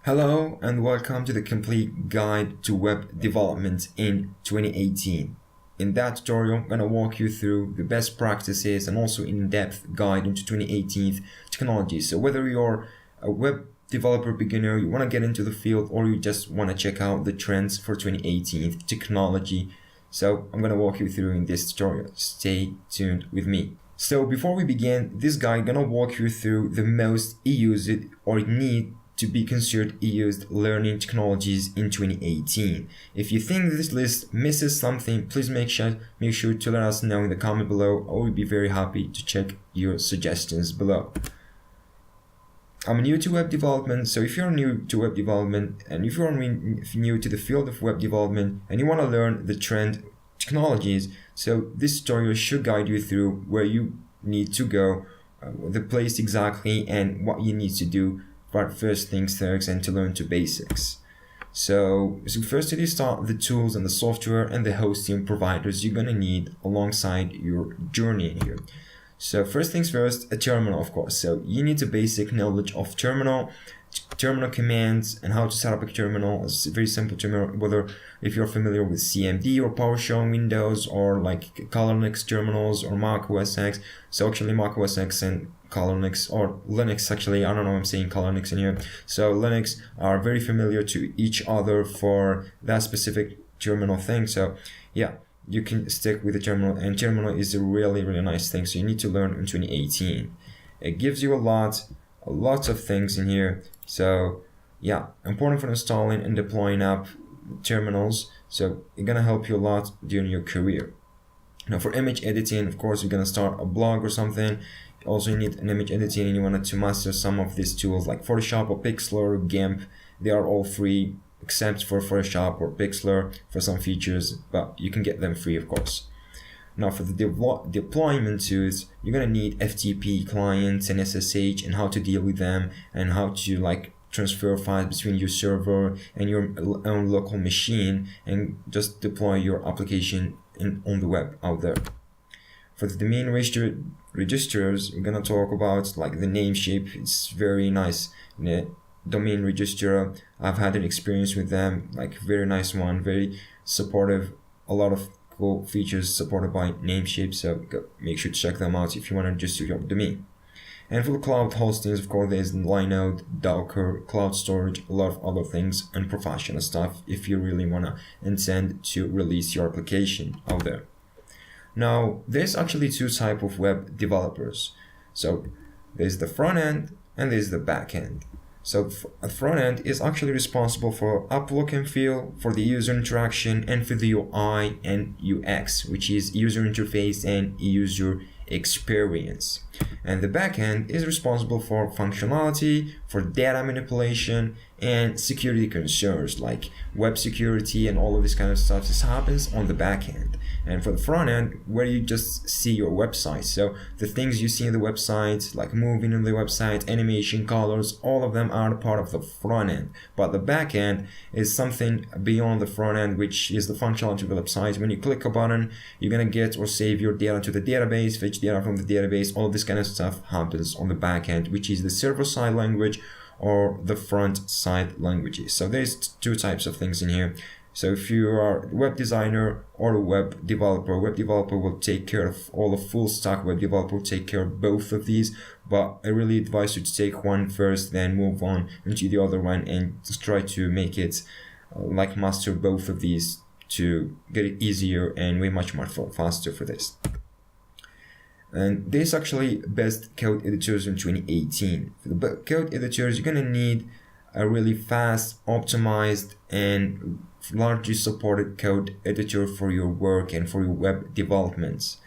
Hello and welcome to the complete guide to web development in 2018. In that tutorial, I'm going to walk you through the best practices and also in-depth guide into 2018 technology. So whether you're a web developer beginner, you want to get into the field, or you just want to check out the trends for 2018 technology, so I'm going to walk you through in this tutorial. Stay tuned with me. So before we begin, this guide is going to walk you through the most used or need to be considered used learning technologies in 2018. If you think this list misses something, please make sure to let us know in the comment below. I will be very happy to check your suggestions below. I'm new to web development, so if you're new to web development and if you're new to the field of web development and you want to learn the trend technologies, so this tutorial should guide you through where you need to go, the place exactly, and what you need to do. But first things first, and to learn the basics. So first you start the tools and the software and the hosting providers you're gonna need alongside your journey here. So first things first, a terminal, of course. So you need a basic knowledge of terminal commands and how to set up a terminal. It's a very simple terminal, whether if you're familiar with CMD or PowerShell on Windows, or like Color Linux terminals or Mac OS X. So actually Mac OS X and Color Linux, or Linux actually, I don't know, I'm saying Color Linux in here. So Linux are very familiar to each other for that specific terminal thing. So yeah, you can stick with the terminal, and terminal is a really nice thing. So you need to learn in 2018. It gives you lots of things in here. So yeah, important for installing and deploying up terminals. So it's gonna help you a lot during your career. Now for image editing, of course, you're gonna start a blog or something. Also, you need an image editing and you wanted to master some of these tools like Photoshop or Pixlr or GIMP. They are all free except for Photoshop or Pixlr for some features, but you can get them free, of course. Now for the deployment tools, you're gonna need FTP clients and SSH and how to deal with them and how to like transfer files between your server and your own local machine and just deploy your application on the web out there. For the domain registers, we're gonna talk about like the Nameshape. It's very nice. The domain register, I've had an experience with them, like very nice one, very supportive, a lot of cool features supported by Nameshape, so make sure to check them out if you want to register your domain. And for the cloud hostings, of course, there's Linode, Docker, cloud storage, a lot of other things and professional stuff if you really want to intend to release your application out there. Now, there's actually two types of web developers. So there's the front end and there's the back end. So a front end is actually responsible for up look and feel, for the user interaction, and for the UI and UX, which is user interface and user experience. And the back end is responsible for functionality, for data manipulation, and security concerns like web security and all of this kind of stuff. This happens on the back end. And for the front end, where you just see your website. So the things you see in the website, like moving on the website, animation, colors, all of them are part of the front end. But the back end is something beyond the front end, which is the functionality of the website. When you click a button, you're gonna get or save your data to the database, fetch data from the database. All of this kind of stuff happens on the back end, which is the server-side language or the front-side languages. So there's two types of things in here. So if you are a web designer or a web developer will take care of all the full stack. Web developer will take care of both of these, but I really advise you to take one first, then move on into the other one and just try to make it like master both of these to get it easier and way much more faster for this. And there's actually best code editors in 2018. For the code editors, you're gonna need a really fast, optimized, and largely supported code editor for your work and for your web developments.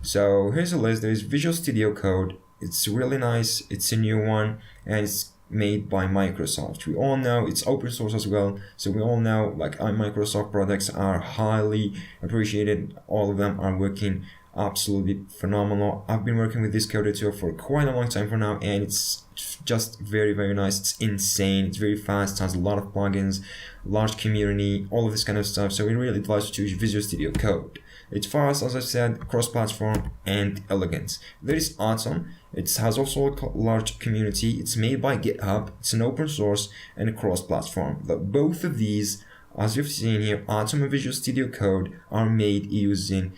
So here's a list. There's Visual Studio Code. It's really nice. It's a new one and it's made by Microsoft. We all know it's open source as well. So we all know like Microsoft products are highly appreciated. All of them are working absolutely phenomenal. I've been working with this code editor for quite a long time for now, and it's just very nice. It's insane. It's very fast. It has a lot of plugins, large community, all of this kind of stuff. So we really advise you to use Visual Studio Code. It's fast, as I said, cross-platform, and elegant. There is Atom. It has also a large community. It's made by GitHub. It's an open source and a cross-platform. Both of these, as you've seen here, Atom and Visual Studio Code, are made using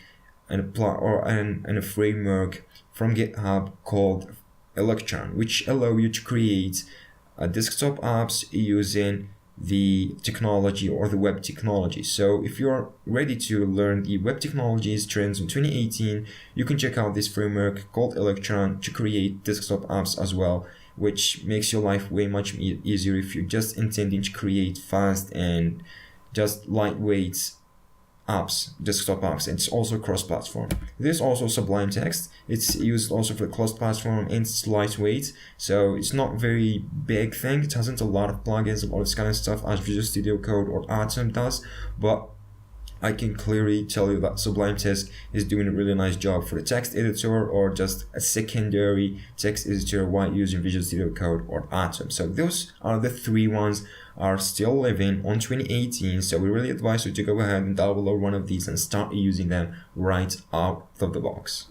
a framework from GitHub called Electron, which allow you to create desktop apps using the technology or the web technology. So if you're ready to learn the web technologies trends in 2018, you can check out this framework called Electron to create desktop apps as well, which makes your life way much easier if you're just intending to create fast and just lightweight apps, desktop apps. It's also cross-platform. There's also Sublime Text. It's used also for cross-platform and it's lightweight, so it's not very big thing. It hasn't a lot of plugins and all this kind of stuff as Visual Studio Code or Atom does, but I can clearly tell you that Sublime Text is doing a really nice job for the text editor or just a secondary text editor while using Visual Studio Code or Atom. So those are the three ones are still living on 2018. So we really advise you to go ahead and download one of these and start using them right out of the box.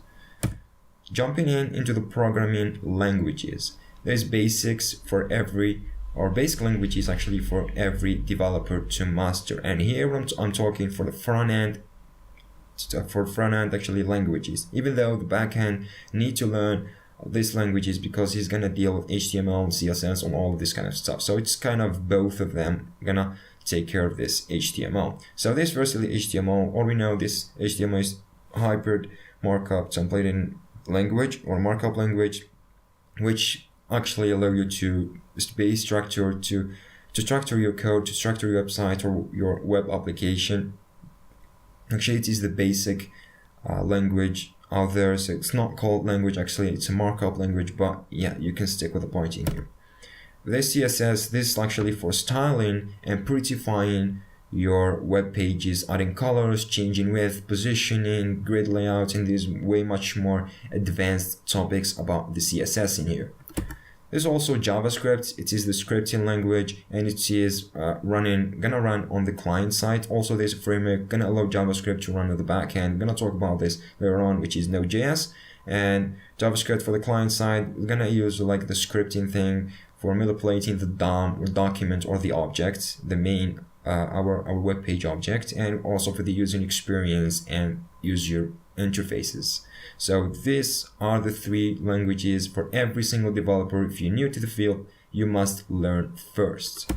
Jumping into the programming languages. There's basics for every basic languages actually for every developer to master, and here I'm talking for the front end actually languages, even though the back end need to learn these languages because he's gonna deal with HTML and CSS and all of this kind of stuff. So it's kind of both of them gonna take care of this HTML. So this firstly HTML, or we know this HTML is hybrid markup templating language or markup language, which actually allow you to base structure to structure your code, to structure your website or your web application. Actually, it is the basic language out there, so it's not called language, actually it's a markup language, but yeah, you can stick with the point in here. This CSS, this is actually for styling and prettifying your web pages, adding colors, changing width, positioning, grid layout, and there's way much more advanced topics about the CSS in here. There's also JavaScript. It is the scripting language, and it is gonna run on the client side. Also, there's a framework gonna allow JavaScript to run on the back end. I'm gonna talk about this later on, which is Node.js. And JavaScript for the client side, we're gonna use like the scripting thing for manipulating the DOM or document or the object, the main our web page object, and also for the user experience and user interfaces. So these are the three languages for every single developer. If you're new to the field, you must learn first.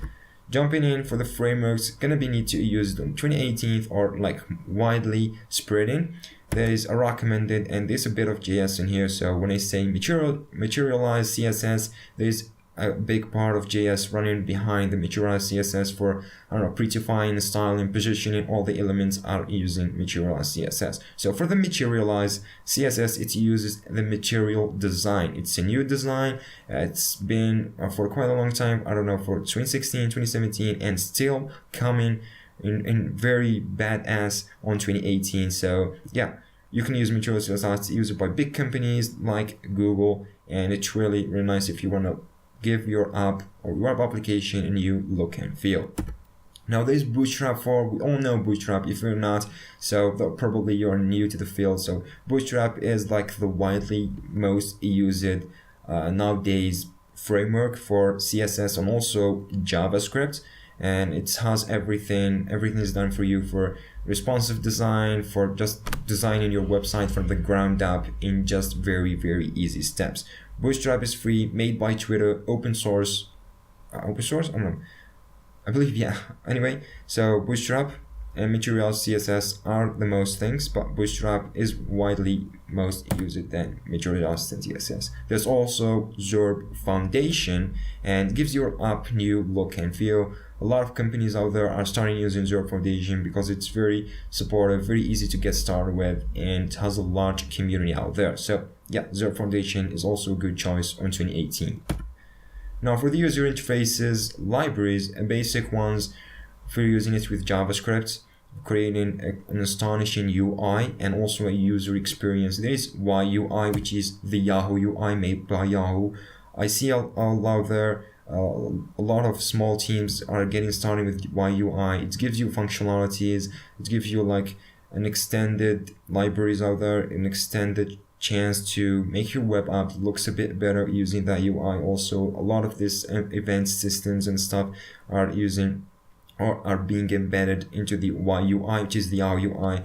Jumping in for the frameworks, gonna be need to use them 2018 or like widely spreading. There is a recommended, and there's a bit of JS in here. So when I say materialized CSS, there's a big part of JS running behind the materialized CSS for, I don't know, prettifying, styling, positioning. All the elements are using materialized CSS. So for the materialized CSS, it uses the material design. It's a new design. It's been for quite a long time, I don't know, for 2016, 2017, and still coming in very badass on 2018. So yeah, you can use materialized CSS. It's used by big companies like Google, and it's really, really nice if you want to give your app or web application a new look and feel. Now there's Bootstrap 4. We all know Bootstrap. If you're not, so probably you're new to the field. So Bootstrap is like the widely most used nowadays framework for CSS and also JavaScript, and it has everything is done for you for responsive design, for just designing your website from the ground up in just very, very easy steps. Bootstrap is free, made by Twitter, open source. I don't know. I believe, yeah. Anyway, so Bootstrap and Materials CSS are the most things, but Bootstrap is widely most used than Materials and CSS. There's also Zurb Foundation, and gives your app new look and feel. A lot of companies out there are starting using Zurb Foundation because it's very supportive, very easy to get started with, and has a large community out there. So yeah, Zurb Foundation is also a good choice on 2018. Now for the user interfaces, libraries and basic ones for using it with JavaScript, creating an astonishing UI and also a user experience. There is YUI, which is the Yahoo UI made by Yahoo. I see all out there, a lot of small teams are getting started with YUI. It gives you functionalities, it gives you like an extended libraries out there, an extended chance to make your web app looks a bit better using that UI. Also, a lot of these event systems and stuff are using or are being embedded into the YUI, which is the RUI.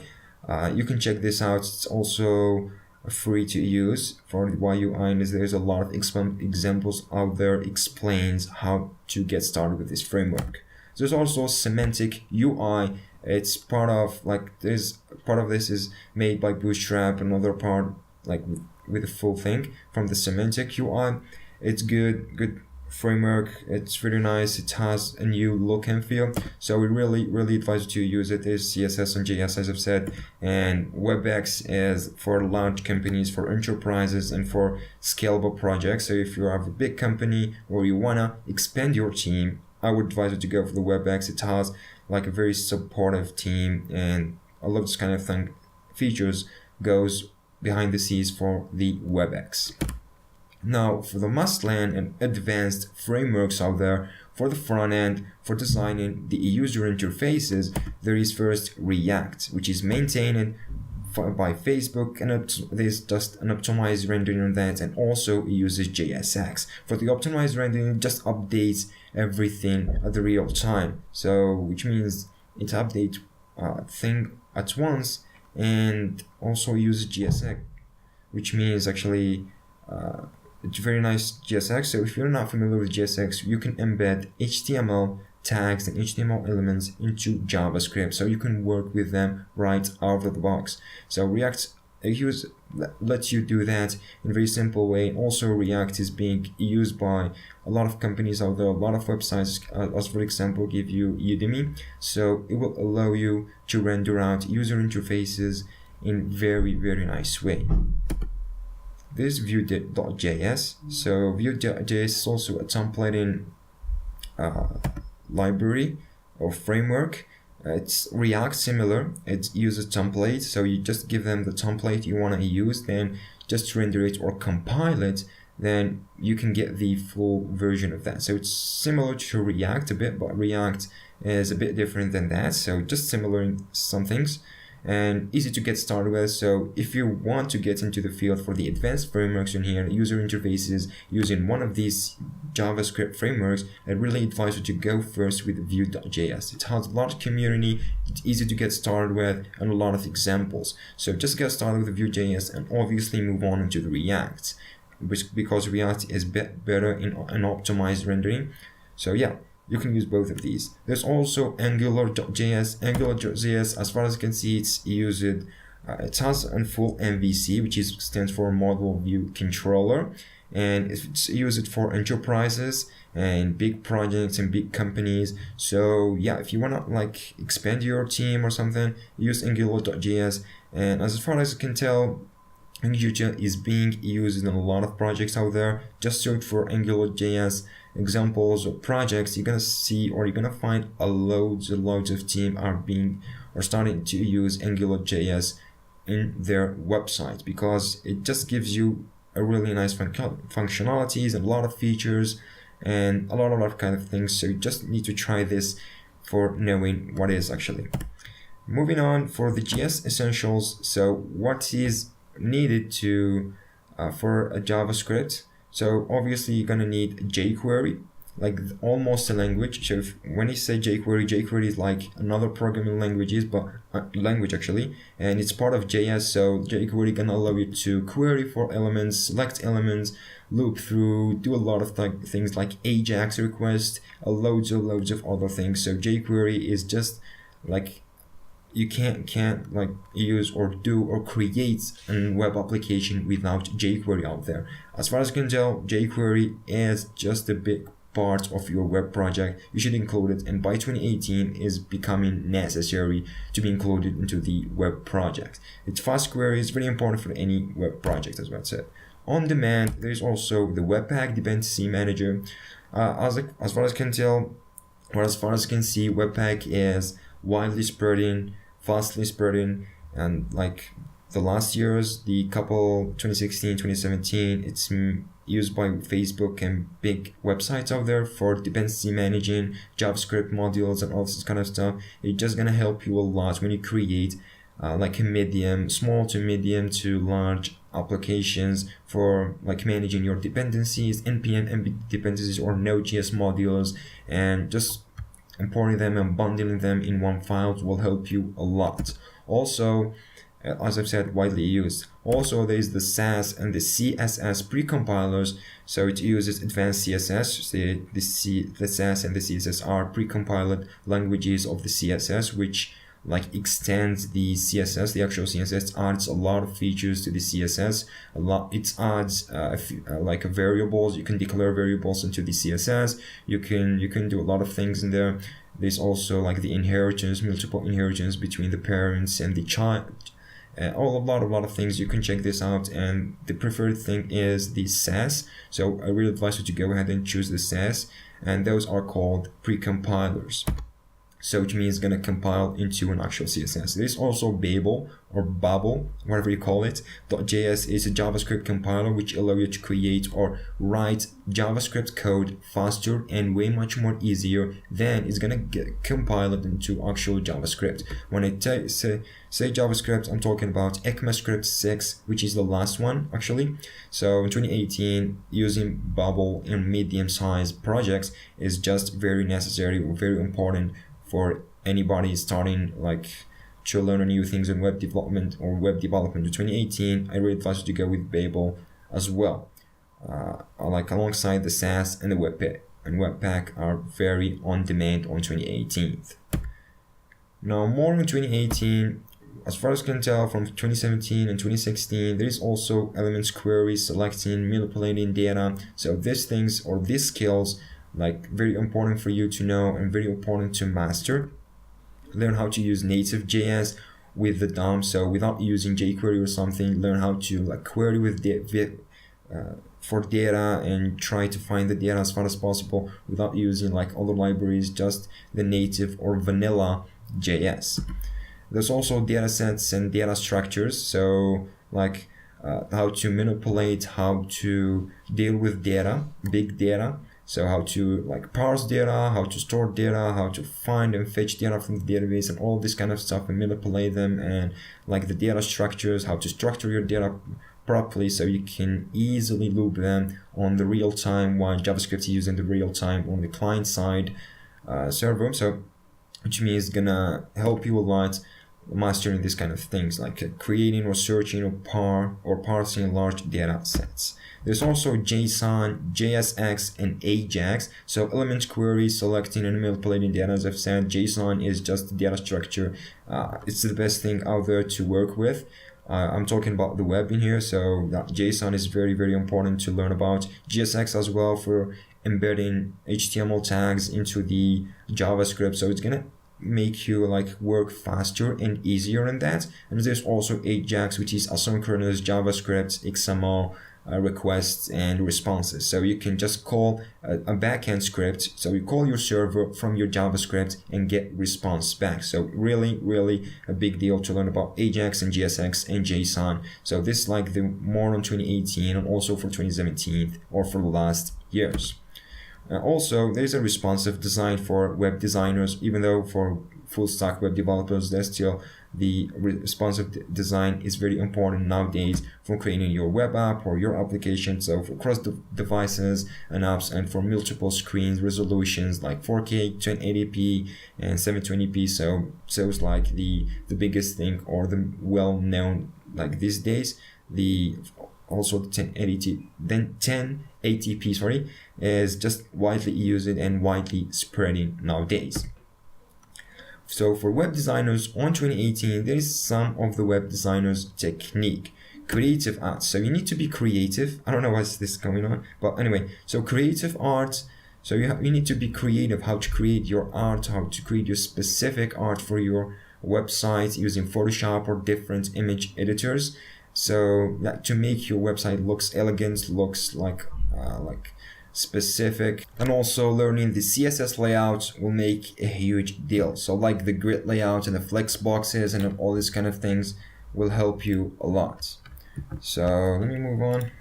You can check this out. It's also free to use for the YUI, and there's a lot of examples out there explains how to get started with this framework. There's also semantic UI. It's part of this is made by Bootstrap, another part with the full thing from the semantic UI. It's good framework. It's really nice. It has a new look and feel, so we really advise you to use it. There's CSS and JS, as I've said, and WebEx is for large companies, for enterprises, and for scalable projects. So if you have a big company or you wanna expand your team, I would advise you to go for the WebEx. It has a very supportive team, and a lot of this kind of thing features goes behind the scenes for the WebEx. Now, for the must-learn and advanced frameworks out there for the front end, for designing the user interfaces, there is first React, which is maintained by Facebook, and there's just an optimized rendering on that, and also it uses JSX. For the optimized rendering, it just updates everything at the real time, so which means it updates thing at once, and also uses JSX, which means actually it's very nice JSX. So if you're not familiar with JSX, you can embed HTML tags and HTML elements into JavaScript, so you can work with them right out of the box. So React lets you do that in a very simple way. Also, React is being used by a lot of companies out there, a lot of websites, as for example give you Udemy, so it will allow you to render out user interfaces in very nice way. This Vue.js. So Vue.js is also a templating library or framework. It's React similar. It uses templates, so you just give them the template you want to use, then just render it or compile it, then you can get the full version of that. So it's similar to React a bit, but React is a bit different than that. So just similar in some things, and easy to get started with. So if you want to get into the field for the advanced frameworks in here, user interfaces using one of these JavaScript frameworks, I really advise you to go first with Vue.js. It has a lot of community, it's easy to get started with, and a lot of examples. So just get started with Vue.js and obviously move on into the React, because React is better in an optimized rendering. So yeah, you can use both of these. There's also Angular.js. Angular.js, as far as you can see, it has a full MVC, which stands for Model View Controller, and it's used for enterprises and big projects and big companies. So yeah, if you wanna expand your team or something, use Angular.js. And as far as you can tell, Angular is being used in a lot of projects out there. Just search for Angular.js examples or projects. You're gonna see, or you're gonna find loads of team are starting to use Angular.js in their website, because it just gives you a really nice functionalities and a lot of features and a lot of kind of things. So you just need to try this for knowing what is actually. Moving on for the JS Essentials. So what is needed to for a JavaScript? So obviously you're gonna need jQuery, almost a language. So when you say jQuery is like another programming language actually, and it's part of JS. So jQuery can allow you to query for elements, select elements, loop through, do a lot of things like AJAX request, loads of other things. So jQuery is just you can't use or do or create a web application without jQuery out there. As far as I can tell, jQuery is just a big part of your web project. You should include it, and by 2018 is becoming necessary to be included into the web project. It's fast query is very important for any web project, as I said. On demand, there's also the Webpack dependency manager. As far as I can tell, or as far as I can see, Webpack is widely spreading, fastly spreading, and the last years, the couple 2016, 2017, it's used by Facebook and big websites out there for dependency managing, JavaScript modules and all this kind of stuff. It's just gonna help you a lot when you create like a medium, small to medium to large applications for like managing your dependencies, npm dependencies or Node.js modules, and just importing them and bundling them in one file will help you a lot. Also, as I've said, widely used. Also, there is the Sass and the CSS precompilers. So it uses advanced CSS. The Sass and the CSS are precompiled languages of the CSS, which like extends the CSS. The actual CSS adds a lot of features to the CSS. It adds like variables. You can declare variables into the CSS. You can do a lot of things in there. There's also like the inheritance, multiple inheritance between the parents and the child. A lot of things. You can check this out, and the preferred thing is the Sass. So I really advise you to go ahead and choose the Sass, and those are called precompilers. So which means gonna compile into an actual CSS. There's also Babel or Babel, whatever you call it. .js is a JavaScript compiler which allows you to create or write JavaScript code faster and way much more easier than it's gonna get compiled into actual JavaScript. When I say JavaScript, I'm talking about ECMAScript 6, which is the last one actually. So in 2018, using Babel in medium-sized projects is just very necessary or very important for anybody starting like to learn new things in web development or web development. In 2018, I really advise you to go with Babel as well. Like alongside the Sass and the Webpack are very on demand on 2018. Now more in 2018, as far as I can tell from 2017 and 2016, there is also elements queries, selecting, manipulating data. So these things or these skills like very important for you to know and very important to master. Learn how to use native JS with the DOM. So without using jQuery or something, learn how to like query with for data and try to find the data as far as possible without using like other libraries, just the native or vanilla JS. There's also data sets and data structures. So like how to manipulate, how to deal with data, big data. So how to like parse data, how to store data, how to find and fetch data from the database and all this kind of stuff and manipulate them, and like the data structures, how to structure your data properly so you can easily loop them on the real time while JavaScript is using the real time on the client side server. So which means gonna help you a lot mastering these kind of things like creating or searching or parsing large data sets. There's also JSON, JSX, and AJAX. So element queries, selecting and manipulating data. As I've said, JSON is just the data structure. It's the best thing out there to work with. I'm talking about the web in here, so JSON is very, very important to learn about. JSX as well for embedding HTML tags into the JavaScript. So it's gonna make you like work faster and easier in that. And there's also AJAX, which is asynchronous JavaScript XML requests and responses. So you can just call a backend script. So you call your server from your JavaScript and get response back. So really a big deal to learn about AJAX and JSX and JSON. So this is like the more on 2018 and also for 2017 or for the last years. Also, there's a responsive design for web designers, even though for full stack web developers, there's still the responsive design is very important nowadays for creating your web app or your application. So for cross devices and apps and for multiple screens resolutions like 4K, 1080p and 720p. So it's like the biggest thing or the well-known like these days. Also the 1080p is just widely used and widely spreading nowadays. So for web designers on 2018, there is some of the web designers technique. Creative art. So you need to be creative. I don't know what's this going on, but anyway, so creative art. So you need to be creative, how to create your art, how to create your specific art for your website using Photoshop or different image editors. So that to make your website looks elegant, looks like specific, and also learning the CSS layout will make a huge deal. So like the grid layout and the flex boxes and all these kind of things will help you a lot. So let me move on.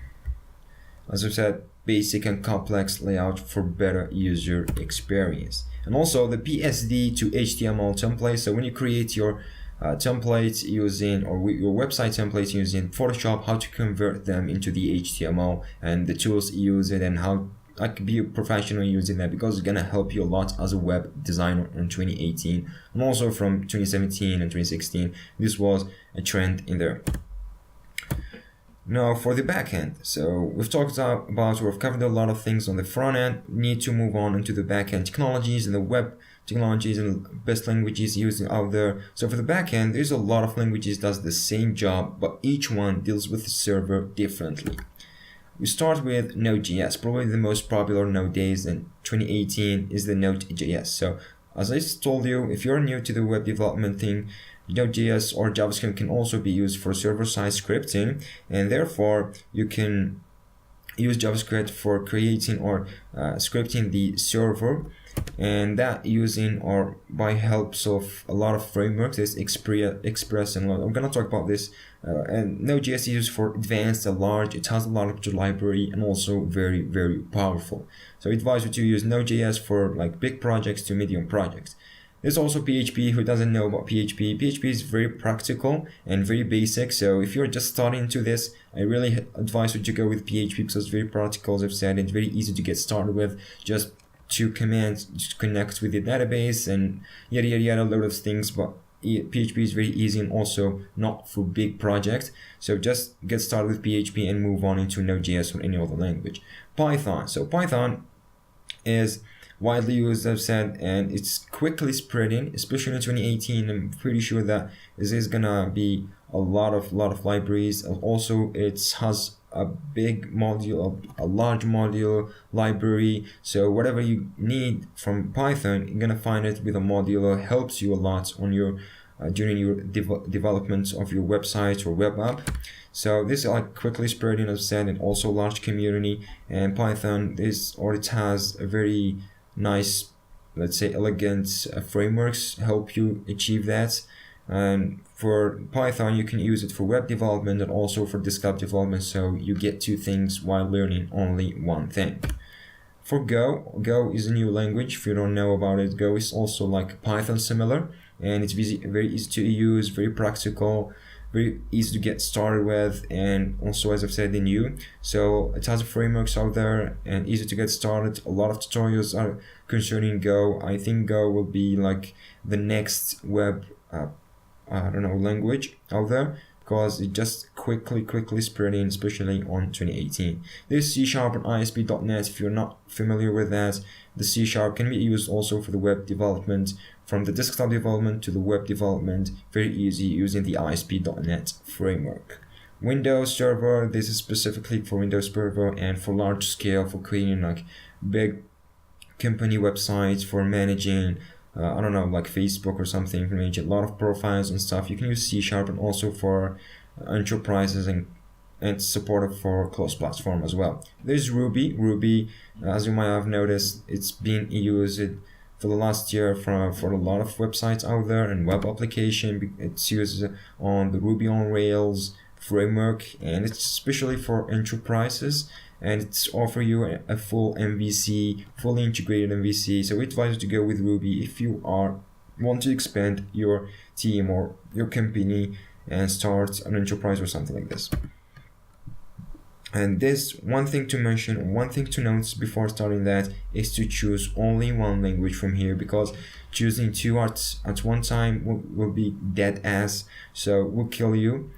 As I said, basic and complex layout for better user experience. And also the PSD to HTML template. So when you create your templates using, or your website templates using Photoshop, how to convert them into the HTML, and the tools you use it, and how I could be a professional using that, because it's gonna help you a lot as a web designer in 2018, and also from 2017 and 2016. This was a trend in there. Now for the backend, so we've talked about, we've covered a lot of things on the front end. We need to move on into the backend technologies and the web technologies and best languages used out there. So for the backend, there's a lot of languages that does the same job, but each one deals with the server differently. We start with Node.js. Probably the most popular nowadays in 2018 is the Node.js. So as I told you, if you're new to the web development thing, Node.js or JavaScript can also be used for server-side scripting, and therefore you can use JavaScript for creating or scripting the server, and that using or by helps of a lot of frameworks. There's Express and I'm gonna talk about this. And Node.js is used for advanced, large. It has a lot of library and also very, very powerful. So I advise you to use Node.js for like big projects to medium projects. There's also PHP. Who doesn't know about PHP? PHP is very practical and very basic. So if you're just starting into this, I really advise you to go with PHP because it's very practical, as I've said. It's very easy to get started with. Just two commands to connect with the database and yada yada yada, a load of things. But PHP is very easy and also not for big projects. So just get started with PHP and move on into Node.js or any other language. Python. So Python is widely used, I've said, and it's quickly spreading, especially in 2018. I'm pretty sure that this is gonna be a lot of libraries. Also, it has a big module, a large module library. So whatever you need from Python, you're gonna find it with a module that helps you a lot on your during your development of your website or web app. So this is like quickly spreading, as I said, and also large community. And Python it has a very nice, let's say, elegant frameworks help you achieve that. And for Python, you can use it for web development and also for desktop development, so you get two things while learning only one thing. For Go is a new language. If you don't know about it, Go is also like Python similar, and it's very easy to use, very practical, very easy to get started with, and also, as I've said, new. So it has frameworks out there and easy to get started. A lot of tutorials are concerning Go. I think Go will be like the next web language out there, because it just quickly spreading, especially on 2018. There's C# and ASP.NET. If you're not familiar with that, the C# can be used also for the web development, from the desktop development to the web development, very easy using the ASP.NET framework. Windows Server, this is specifically for Windows Server and for large scale, for creating like big company websites, for managing like Facebook or something, manage a lot of profiles and stuff. You can use C# and also for enterprises, and it's supported for closed platform as well. There's Ruby, as you might have noticed, it's been used for the last year for a lot of websites out there and web application. It's used on the Ruby on Rails framework, and it's especially for enterprises, and it's offer you a full MVC, fully integrated MVC. So we advise you to go with Ruby if you want to expand your team or your company and start an enterprise or something like this. And this one thing to mention, one thing to note before starting that is to choose only one language from here, because choosing two at one time will be dead ass, so will kill you.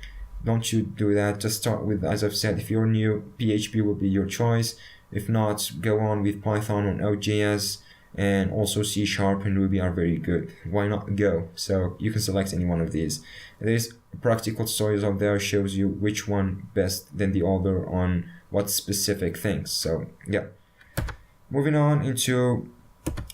Don't you do that. Just start with, as I've said, if you're new, PHP will be your choice. If not, go on with Python or Node.js, and also C# and Ruby are very good. Why not Go? So you can select any one of these. There's practical tutorials out there, shows you which one best than the other on what specific things. So yeah. Moving on into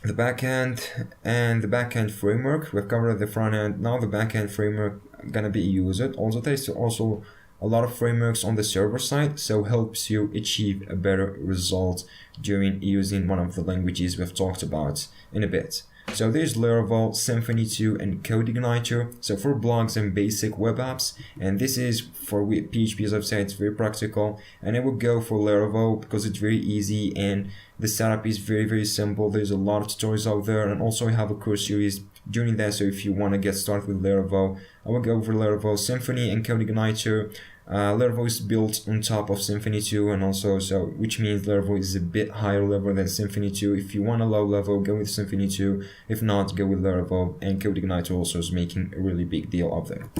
the backend and the backend framework. We've covered the front end. Now the backend framework gonna be used. Also there's also a lot of frameworks on the server side, so helps you achieve a better result during using one of the languages we've talked about in a bit. So there's Laravel, Symfony 2, and CodeIgniter. So for blogs and basic web apps, and this is for PHP, as I've said, it's very practical. And I would go for Laravel because it's very easy and the setup is very simple. There's a lot of tutorials out there, and also I have a course series during that. So if you want to get started with Laravel, I would go for Laravel, Symfony, and CodeIgniter. Laravel is built on top of Symfony 2, and also which means Laravel is a bit higher level than Symfony 2. If you want a low level, go with Symfony 2. If not, go with Laravel, and CodeIgniter also is making a really big deal of them.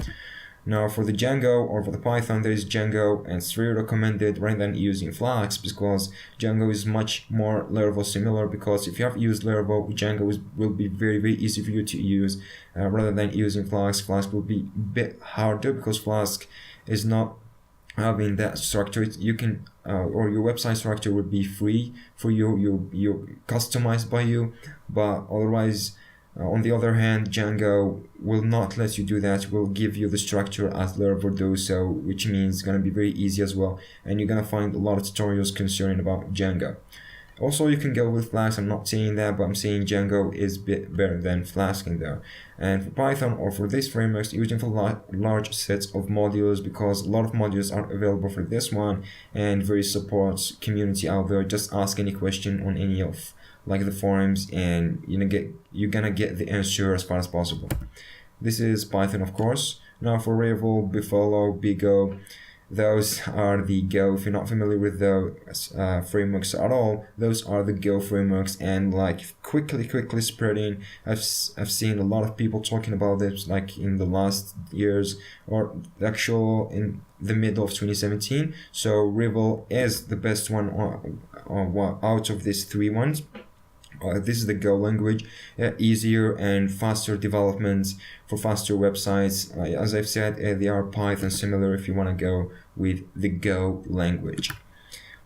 Now for the Django or for the Python, there is Django, and it's very recommended rather than using Flask, because Django is much more Laravel similar, because if you have used Laravel, Django will be very easy for you to use rather than using Flask. Flask will be a bit harder because Flask is not having that structure. You can or your website structure would be free for you customized by you, but otherwise on the other hand, Django will not let you do that. Will give you the structure as Laravel does, so which means it's going to be very easy as well, and you're going to find a lot of tutorials concerning about Django. Also, you can go with Flask. I'm not saying that, but I'm saying Django is a bit better than Flask in there. And for Python or for these frameworks, using for large sets of modules, because a lot of modules are available for this one, and very support community out there. Just ask any question on any of like the forums, and you're gonna get the answer as far as possible. This is Python, of course. Now for Ravel, Buffalo, BigO, those are the Go. If you're not familiar with those frameworks at all, those are the Go frameworks, and like quickly spreading. I've seen a lot of people talking about this like in the last years, or actual in the middle of 2017. So Ravel is the best one out of these three ones. This is the Go language, easier and faster development for faster websites. As I've said, they are Python similar if you want to go with the Go language.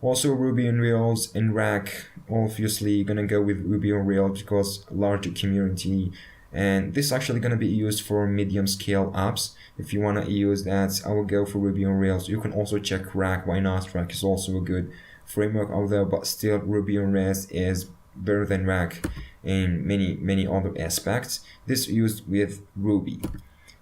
Also Ruby on Rails and Rack, obviously you're going to go with Ruby on Rails because larger community, and this is actually going to be used for medium scale apps. If you want to use that, I will go for Ruby on Rails. You can also check Rack, why not? Rack is also a good framework out there, but still Ruby on Rails is better than Rack in many other aspects. This is used with Ruby.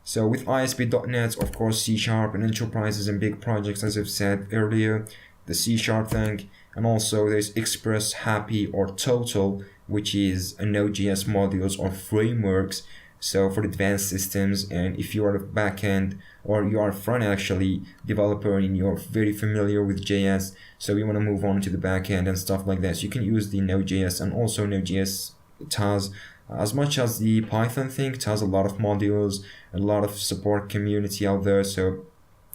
So with ASP.NET, of course, C# and enterprises and big projects, as I've said earlier, the C# thing, and also there's Express, Happy, or Total, which is a Node.js modules or frameworks. So for advanced systems, and if you are a backend or you are a front actually developer and you're very familiar with JS, so you want to move on to the backend and stuff like that, so you can use the Node.js. And also Node.js, it has, as much as the Python thing, it has a lot of modules, a lot of support community out there. So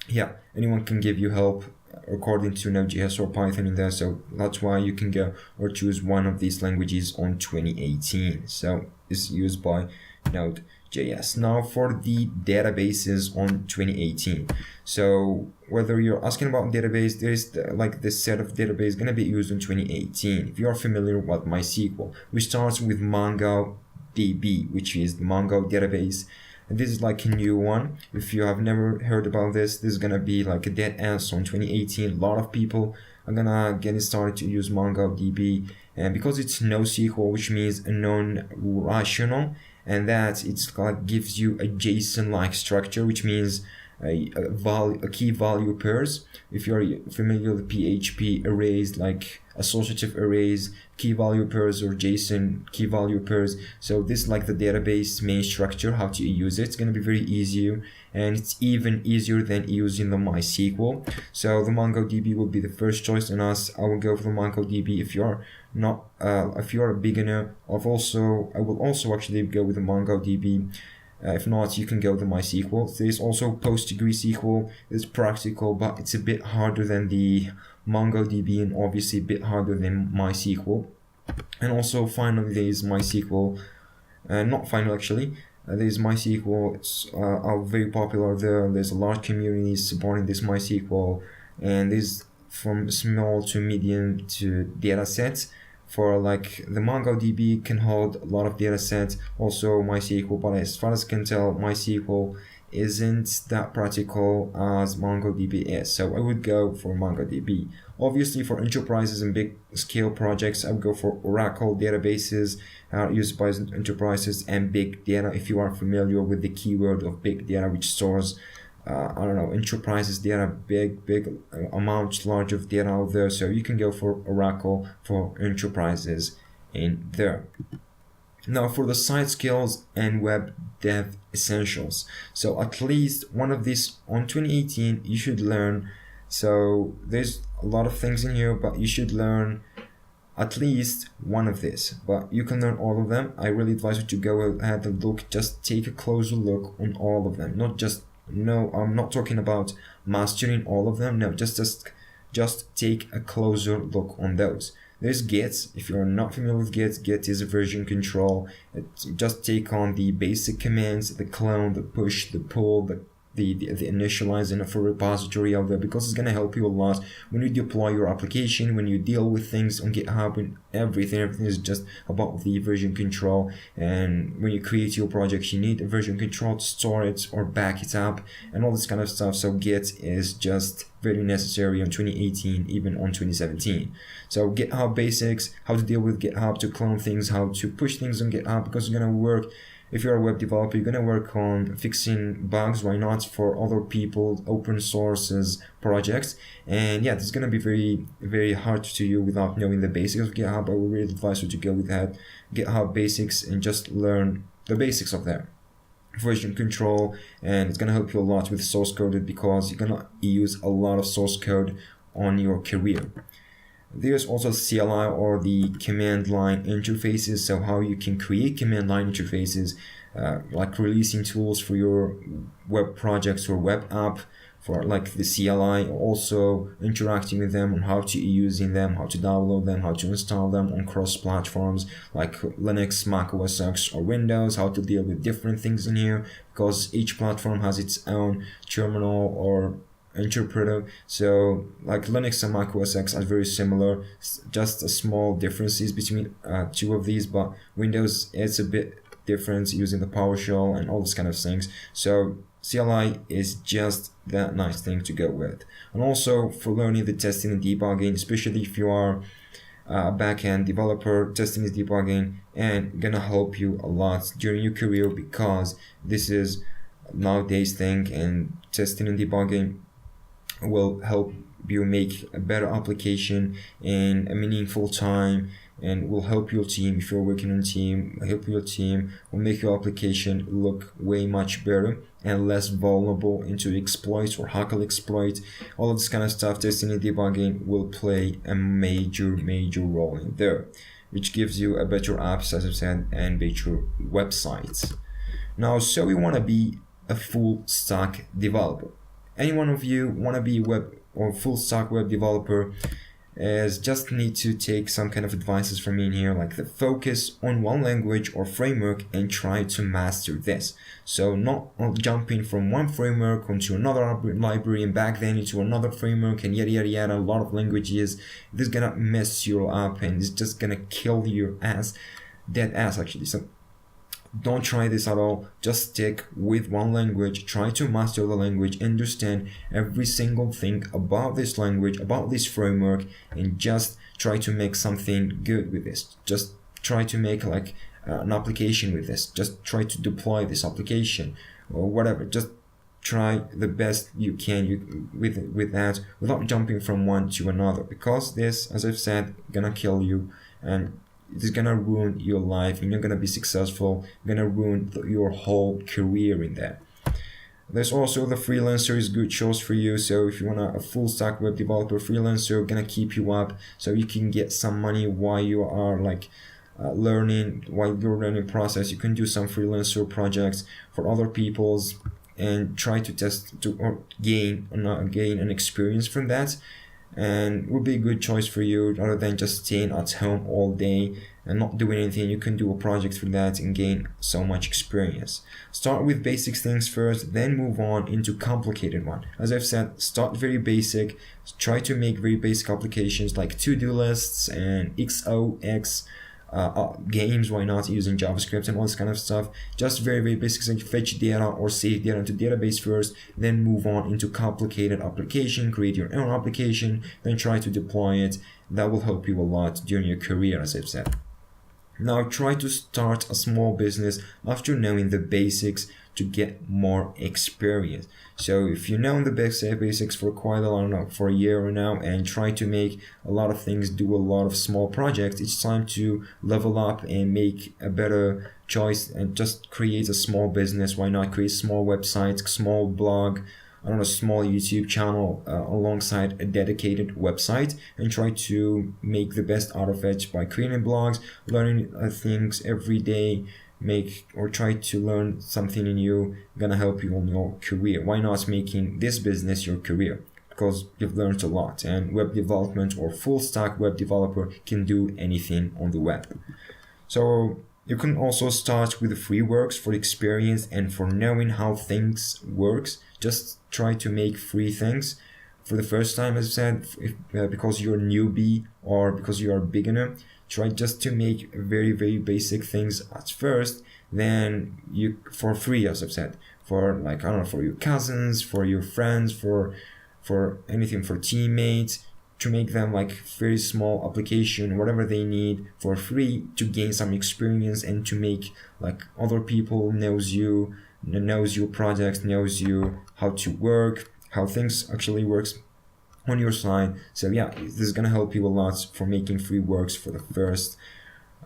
yeah, anyone can give you help according to Node.js or Python in there. So that's why you can go or choose one of these languages on 2018. So it's used by Node.js. Now for the databases on 2018. So whether you're asking about database, there's this set of database going to be used in 2018. If you are familiar with MySQL, we start with MongoDB, which is the Mongo database. And this is like a new one. If you have never heard about this is going to be like a dead end. So in 2018, a lot of people are going to get started to use MongoDB. And because it's NoSQL, which means a non-relational, and that it's like gives you a JSON-like structure, which means a key value pairs. If you're familiar with PHP arrays, like associative arrays, key value pairs, or JSON key value pairs. So this is like the database main structure, how to use it. It's going to be very easy, and it's even easier than using the MySQL. So the MongoDB will be the first choice, and I will go for the MongoDB. If you're not, if you're a beginner, I will also actually go with the MongoDB. If not, you can go with the MySQL. There's also PostgreSQL. It's practical, but it's a bit harder than the MongoDB, and obviously a bit harder than MySQL. And also finally there's MySQL, not final actually, there's MySQL. It's are very popular there. There's a large community supporting this MySQL, and there's from small to medium to data sets. For like the MongoDB can hold a lot of data sets, also MySQL, but as far as I can tell, MySQL isn't that practical as MongoDB is. So I would go for MongoDB. Obviously, for enterprises and big scale projects, I would go for Oracle databases used by enterprises and big data. If you are familiar with the keyword of big data, which stores enterprises data, big amounts, large of data out there. So you can go for Oracle for enterprises in there. Now for the site skills and web dev essentials. So at least one of these on 2018 you should learn. So there's a lot of things in here, but you should learn at least one of this, but you can learn all of them. I really advise you to go ahead and look, just take a closer look on all of them. I'm not talking about mastering all of them. No, just take a closer look on those. There's Git. If you're not familiar with Git is a version control. Just take on the basic commands, the clone, the push, the pull, the initializing of a repository out there, because it's going to help you a lot when you deploy your application, when you deal with things on GitHub, and everything is just about the version control. And when you create your project, you need a version control to store it or back it up and all this kind of stuff. So Git is just very necessary on 2018, even on 2017. So GitHub basics, how to deal with GitHub, to clone things, how to push things on GitHub, because it's going to work. If you're a web developer, you're going to work on fixing bugs, why not, for other people, open sources projects. And yeah, this is going to be very, very hard to you without knowing the basics of GitHub. I would really advise you to go with that GitHub basics and just learn the basics of that. Version control, and it's going to help you a lot with source code, because you're going to use a lot of source code on your career. There's also CLI, or the command line interfaces, so how you can create command line interfaces, like releasing tools for your web projects or web app, for like the CLI, also interacting with them on how to using them, how to download them, how to install them on cross platforms like Linux, Mac OS X, or Windows, how to deal with different things in here, because each platform has its own terminal or interpreter. So like Linux and Mac OS X are very similar, just a small differences between two of these, but Windows is a bit different using the PowerShell and all this kind of things. So CLI is just that nice thing to go with. And also for learning the testing and debugging, especially if you are a backend developer, testing and debugging and gonna help you a lot during your career, because this is nowadays thing, and testing and debugging will help you make a better application in a meaningful time, and will help your team. If you're working on a team, help your team, will make your application look way much better and less vulnerable into exploits or hacker exploit. All of this kind of stuff, testing and debugging will play a major role in there, which gives you a better apps, as I've said, and better websites. Now, so we want to be a full stack developer. Any one of you want to be web or full stack web developer, is just need to take some kind of advices from me in here, like the focus on one language or framework and try to master this. So not jumping from one framework onto another library and back then into another framework and yada, a lot of languages. This is gonna mess you up and it's just gonna kill your ass, dead ass actually. So don't try this at all. Just stick with one language, try to master the language, understand every single thing about this language, about this framework, and just try to make something good with this. Just try to make like an application with this. Just try to deploy this application or whatever. Just try the best you can with that, without jumping from one to another, because this, as I've said, gonna kill you, and it's gonna ruin your life, and you're gonna be successful, gonna ruin your whole career in there. There's also the freelancer is good choice for you. So if you want a full stack web developer, freelancer gonna keep you up, so you can get some money while you are like learning, while your learning process. You can do some freelancer projects for other people's and try to test to or gain an experience from that, and would be a good choice for you rather than just staying at home all day and not doing anything. You can do a project for that and gain so much experience. Start with basic things first, then move on into complicated one. As I've said, start very basic, try to make very basic applications like to-do lists and XOX games, why not using JavaScript and all this kind of stuff. Just very, very basic, like fetch data or save data into database first, then move on into complicated application, create your own application, then try to deploy it. That will help you a lot during your career, as I've said. Now try to start a small business after knowing the basics to get more experience. So if you know the basics for quite a long, for a year or now, and try to make a lot of things, do a lot of small projects, it's time to level up and make a better choice and just create a small business. Why not create small websites, small blog, I don't know, small YouTube channel alongside a dedicated website, and try to make the best out of it by creating blogs, learning things every day, try to learn something new, gonna help you on your career. Why not making this business your career? Because you've learned a lot, and web development or full stack web developer can do anything on the web. So you can also start with the free works for experience and for knowing how things works. Just try to make free things for the first time, as I said, because you're a newbie or because you're a beginner. Try just to make very, very basic things at first, then you for free, as I've said, for like, I don't know, for your cousins, for your friends, for anything, for teammates, to make them like very small application, whatever they need for free, to gain some experience and to make like other people knows your project, knows you how to work, how things actually works on your side. So yeah, this is gonna help you a lot for making free works for the first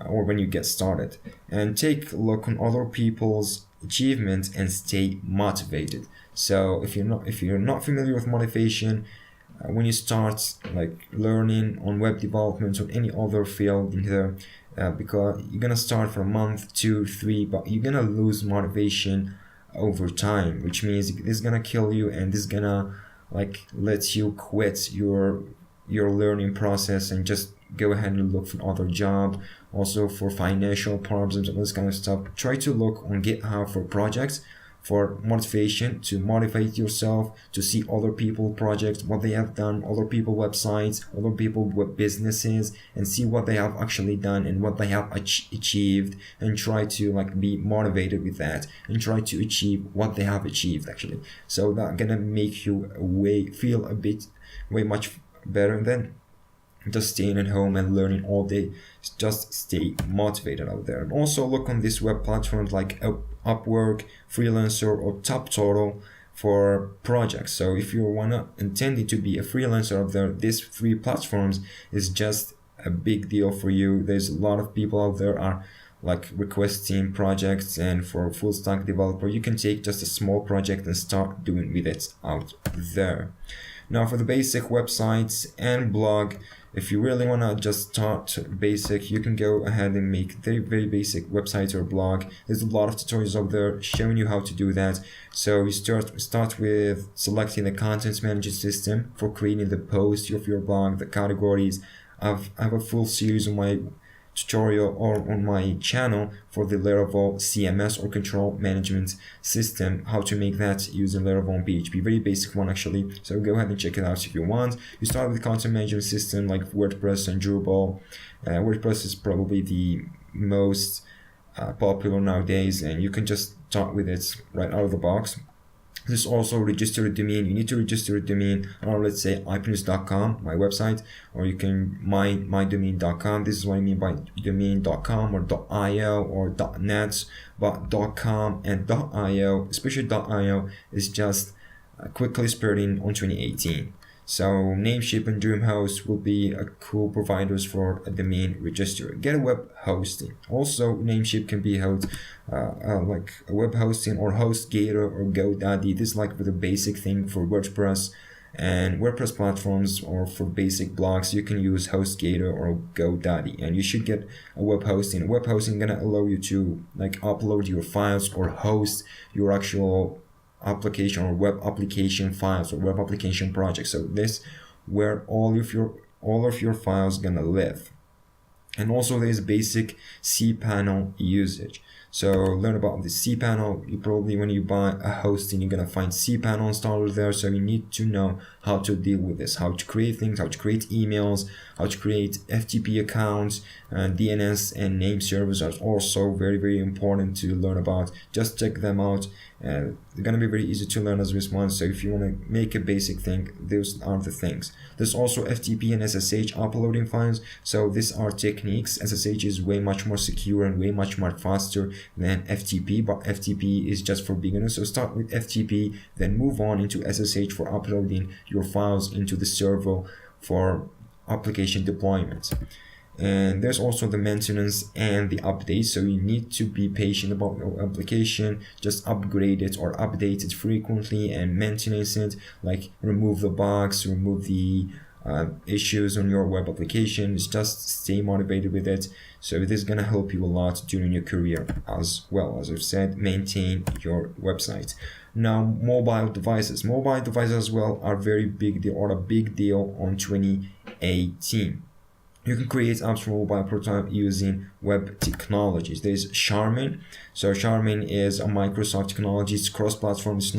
or when you get started. And take a look on other people's achievements and stay motivated. So if you're not familiar with motivation, when you start like learning on web development or any other field in here, because you're gonna start for a month, 2, 3, but you're gonna lose motivation over time, which means this is gonna kill you, and this is gonna like let you quit your learning process and just go ahead and look for other job. Also for financial problems and this kind of stuff, try to look on GitHub for projects, for motivation, to motivate yourself, to see other people projects, what they have done, other people websites, other people web businesses, and see what they have actually done and what they have achieved, and try to like be motivated with that and try to achieve what they have achieved actually. So that's gonna make you feel a bit way much better than just staying at home and learning all day. Just stay motivated out there. And also look on these web platforms like Upwork, Freelancer, or TopTotal for projects. So if you intending to be a freelancer out there, these 3 platforms is just a big deal for you. There's a lot of people out there are like requesting projects, and for a full stack developer, you can take just a small project and start doing with it out there. Now for the basic websites and blog, if you really want to just start basic, you can go ahead and make very, very basic websites or blog. There's a lot of tutorials out there showing you how to do that. So you start with selecting the content management system for creating the post of your blog, the categories. I have a full series on my tutorial or on my channel for the Laravel CMS or control management system, how to make that using Laravel and PHP. Very basic one actually, so go ahead and check it out if you want. You start with the content management system like WordPress and Drupal. WordPress is probably the most popular nowadays, and you can just start with it right out of the box. This also register a domain. You need to register a domain, or let's say iPnews.com, my website, or you can mydomain.com. This is what I mean by domain.com or .io or .net, but .com and .io, especially .io, is just quickly spreading on 2018. So Namecheap and Dreamhost will be cool providers for a domain register. Get a web hosting. Also, Namecheap can be held like a web hosting or HostGator or GoDaddy. This is like the basic thing for WordPress and WordPress platforms, or for basic blogs you can use HostGator or GoDaddy, and you should get a web hosting. Web hosting gonna allow you to like upload your files or host your actual application or web application files or web application projects. So this where all of your files gonna live. And also there's basic cPanel usage. So learn about the cPanel. You probably, when you buy a hosting, you're gonna find cPanel installer there. So you need to know how to deal with this, how to create things, how to create emails, how to create FTP accounts, and DNS and name servers are also very, very important to learn about. Just check them out. They're gonna be very easy to learn as this one. So if you want to make a basic thing, those are the things. There's also FTP and SSH uploading files. So these are techniques. SSH is way much more secure and way much more faster than FTP, but FTP is just for beginners. So start with FTP, then move on into SSH for uploading your files into the server for application deployment. And there's also the maintenance and the updates. So you need to be patient about your application. Just upgrade it or update it frequently and maintenance it. Like remove the bugs, remove the issues on your web application. Just stay motivated with it. So this is gonna help you a lot during your career as well. As I've said, maintain your website. Now, mobile devices. Mobile devices as well are very big deal, or a big deal on 2018. You can create apps for mobile prototype using web technologies. There's Charmin. So Charmin is a Microsoft technology. It's cross-platform. It's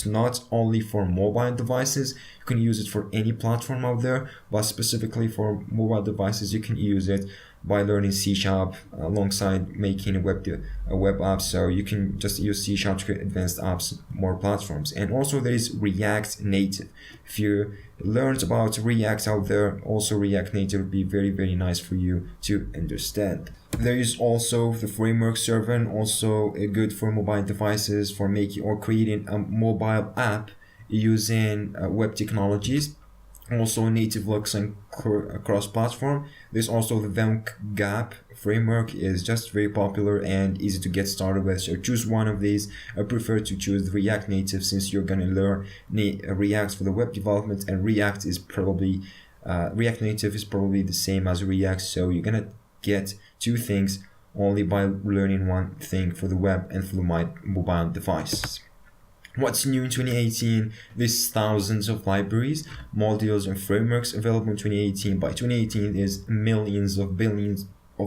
not only for mobile devices. You can use it for any platform out there, but specifically for mobile devices, you can use it by learning C# alongside making a web app. So you can just use C# to create advanced apps, more platforms. And also there is React Native. If you learned about React out there, also React Native would be very, very nice for you to understand. There is also the framework server, also good for mobile devices for making or creating a mobile app using web technologies. Also native looks and cross-platform. There's also the VMGAP framework is just very popular and easy to get started with. So choose one of these. I prefer to choose React Native since you're gonna learn React for the web development, and React Native is probably the same as React. So you're gonna get two things only by learning one thing for the web and for the mobile device. What's new in 2018? There's thousands of libraries, modules, and frameworks available in 2018. By 2018, there's billions of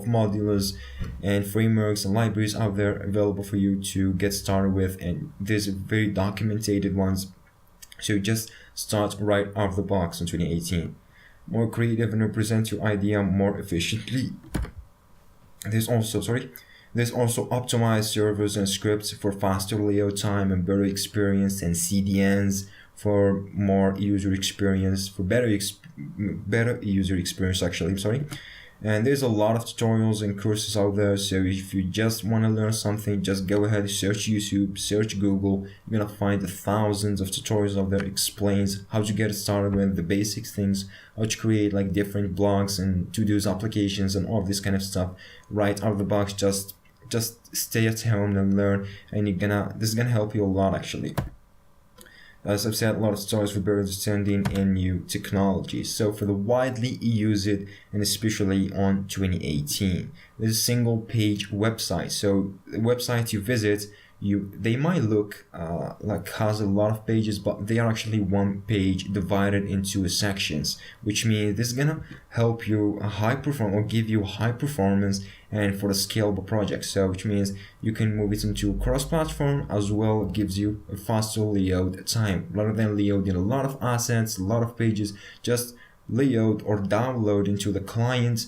modules and frameworks and libraries out there available for you to get started with, and there's very documented ones. So just start right out of the box in 2018. More creative and represent your idea more efficiently. There's also optimized servers and scripts for faster layout time and better experience, and CDNs for more user experience, for better user experience actually. And there's a lot of tutorials and courses out there. So if you just want to learn something, just go ahead and search YouTube, search Google. You're gonna find thousands of tutorials out there explains how to get started with the basic things, how to create like different blogs and to-dos applications and all this kind of stuff right out of the box. Just stay at home and learn, and this is gonna help you a lot actually. As I've said, a lot of stories for better understanding in new technologies. So for the widely used, and especially on 2018, there's a single page website. So the website you visit, they might look like has a lot of pages, but they are actually one page divided into sections, which means this is gonna help you give you high performance and for a scalable project. So which means you can move it into cross-platform as well. It gives you a faster layout time rather than layout a lot of assets, a lot of pages. Just layout or download into the client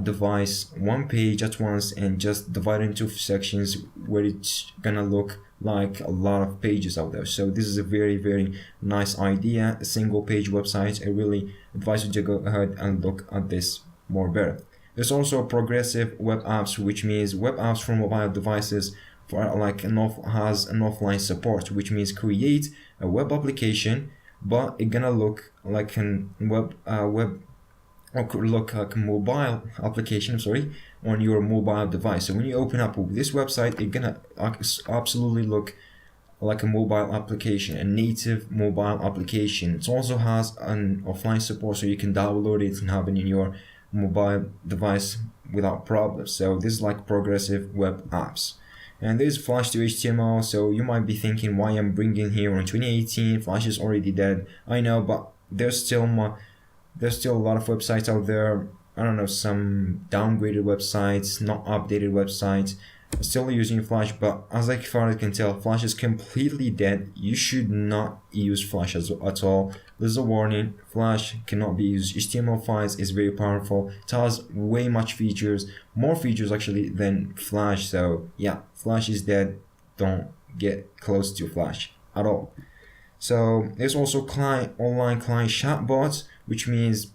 device one page at once and just divide into sections where it's gonna look like a lot of pages out there. So this is a very, very nice idea, a single page website. I really advise you to go ahead and look at this more better. There's also progressive web apps, which means web apps for mobile devices for has an offline support, which means create a web application, but it's gonna look like a mobile application, on your mobile device. So when you open up this website, it's gonna absolutely look like a mobile application, a native mobile application. It also has an offline support, so you can download it and have it in your mobile device without problems. So this is like progressive web apps. And there's Flash to HTML. So you might be thinking why I'm bringing here on 2018. Flash is already dead. I know, but there's still a lot of websites out there I don't know, some downgraded websites, not updated websites, still using Flash. But as far as I can tell, Flash is completely dead. You should not use Flash at all. There's a warning: Flash cannot be used. HTML5 is very powerful. It has way much features, more features actually than Flash. So yeah, Flash is dead. Don't get close to Flash at all. So there's also online client chatbots, which means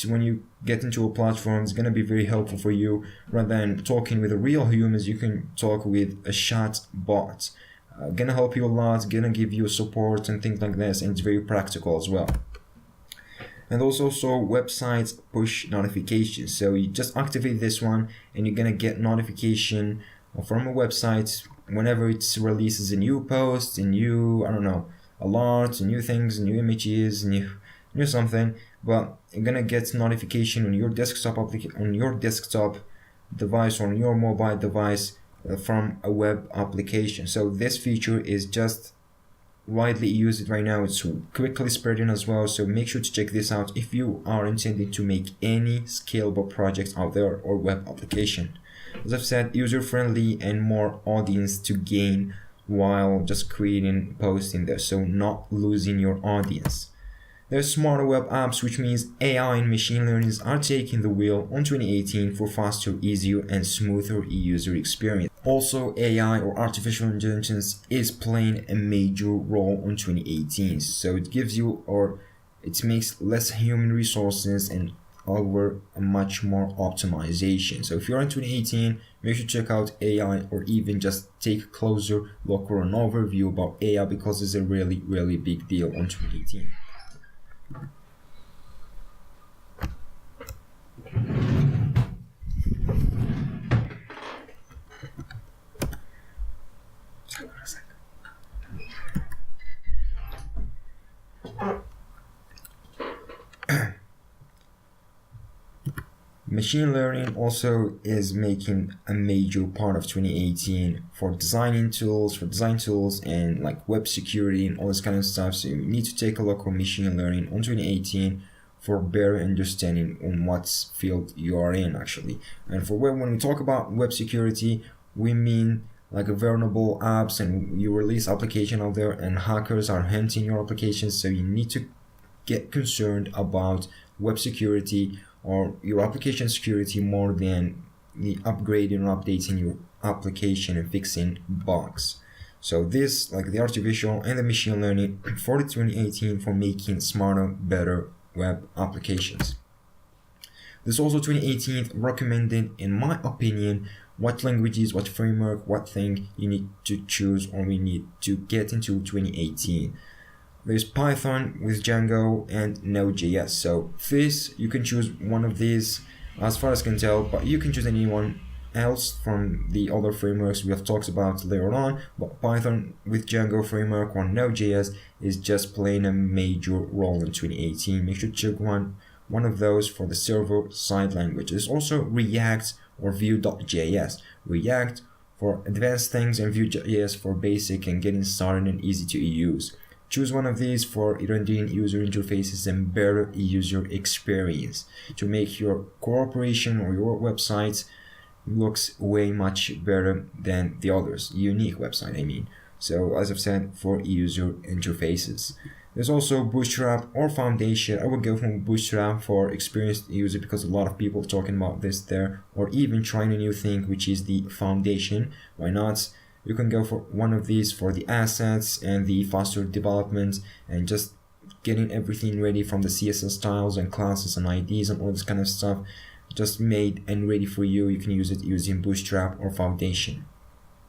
when you get into a platform, it's going to be very helpful for you. Rather than talking with real humans, you can talk with a chat bot. Gonna help you a lot, gonna give you support and things like this, and it's very practical as well. And there's also websites push notifications. So you just activate this one and you're gonna get notification from a website whenever it releases a new post, a new, I don't know, alerts, new things, new images, new something. But you're gonna get notification on your desktop device or on your mobile device from a web application. So this feature is just widely used right now. It's quickly spreading as well. So make sure to check this out if you are intending to make any scalable projects out there or web application. As I've said, user-friendly and more audience to gain while just creating posts in there. So not losing your audience. There's smarter web apps, which means AI and machine learning are taking the wheel on 2018 for faster, easier, and smoother user experience. Also, AI or artificial intelligence is playing a major role on 2018. So it gives you, or it makes less human resources and over a much more optimization. So if you're in 2018, make sure to check out AI or even just take a closer look or an overview about AI, because it's a really, really big deal on 2018. Machine learning also is making a major part of 2018 for design tools, and like web security and all this kind of stuff. So you need to take a look on machine learning on 2018 for better understanding on what field you are in actually. And for when we talk about web security, we mean like vulnerable apps, and you release application out there and hackers are hunting your applications. So you need to get concerned about web security or your application security more than the upgrading or updating your application and fixing bugs. So this, like the artificial and the machine learning for the 2018 for making smarter, better web applications. This also 2018 recommended, in my opinion, what languages, what framework, what thing you need to choose or we need to get into 2018. There's Python with Django and Node.js. So this, you can choose one of these as far as I can tell, but you can choose anyone else from the other frameworks we have talked about later on. But Python with Django framework or Node.js is just playing a major role in 2018. Make sure to check one of those for the server-side language. There's also React or Vue.js. React for advanced things and Vue.js for basic and getting started and easy to use. Choose one of these for rendering user interfaces and better user experience to make your corporation or your website looks way much better than the others. Unique website, I mean. So as I've said, for user interfaces. There's also Bootstrap or Foundation. I would go from Bootstrap for experienced user because a lot of people are talking about this there, or even trying a new thing, which is the Foundation. Why not? You can go for one of these for the assets and the faster development and just getting everything ready from the CSS styles and classes and IDs and all this kind of stuff just made and ready for you. You can use it using Bootstrap or Foundation.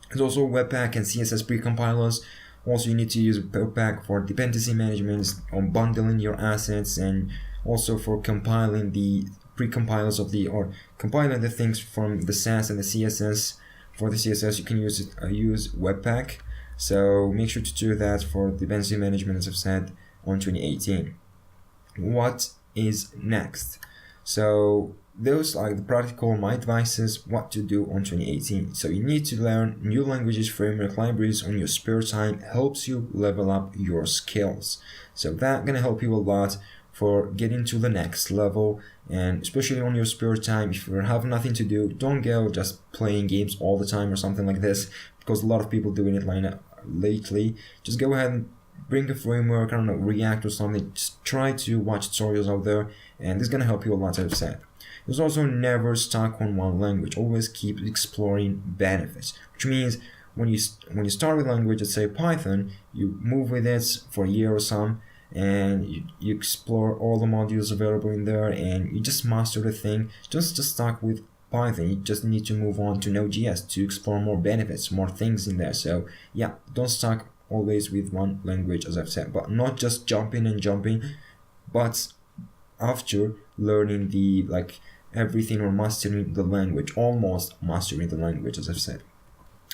There's also Webpack and CSS precompilers. Also, you need to use Webpack for dependency management on bundling your assets, and also for compiling the precompilers of the, or compiling the things from the Sass and the CSS. For the CSS, you can use Webpack. So make sure to do that for dependency management, as I've said, on 2018. What is next? So those are the practical my advices what to do on 2018. So you need to learn new languages, framework, libraries on your spare time. Helps you level up your skills. So that's gonna help you a lot for getting to the next level And especially on your spare time, if you have nothing to do, don't go just playing games all the time or something like this, because a lot of people doing it lately. Just go ahead and bring a framework, I don't know, React or something. Just try to watch tutorials out there, and this is gonna help you a lot, as I've said. There's also never stuck on one language. Always keep exploring benefits, which means when you start with language, let's say Python, you move with it for a year or some, and you explore all the modules available in there, and you just master the thing. Just stuck with Python, you just need to move on to Node.js to explore more benefits, more things in there. So yeah, don't stuck always with one language, as I've said, but not just jumping, but after learning the everything or mastering the language, almost mastering the language, as I've said.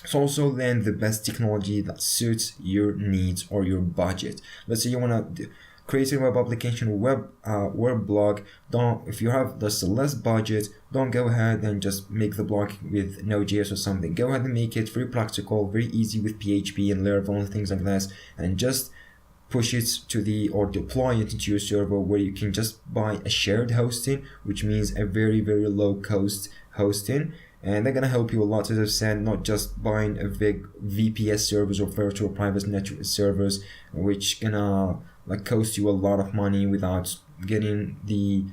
So also then the best technology that suits your needs or your budget. Let's say you want to create a web application, web blog. If you have just a less budget, don't go ahead and just make the blog with Node.js or something. Go ahead and make it very practical, very easy with PHP and Laravel and things like this, and just push it to or deploy it into your server, where you can just buy a shared hosting, which means a very, very low cost hosting. And they're gonna help you a lot, as I've said, not just buying a big VPS servers or virtual private network servers, which gonna cost you a lot of money without getting the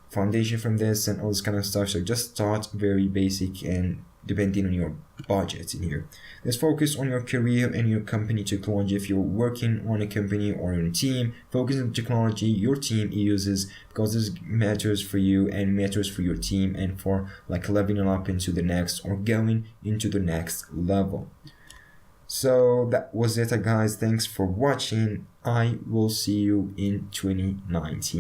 foundation from this and all this kind of stuff. So just start very basic and depending on your budget in here. Let's focus on your career and your company technology. If you're working on a company or in a team, focus on the technology your team uses, because this matters for you and matters for your team and for leveling up into the next or going into the next level. So that was it, guys. Thanks for watching. I will see you in 2019.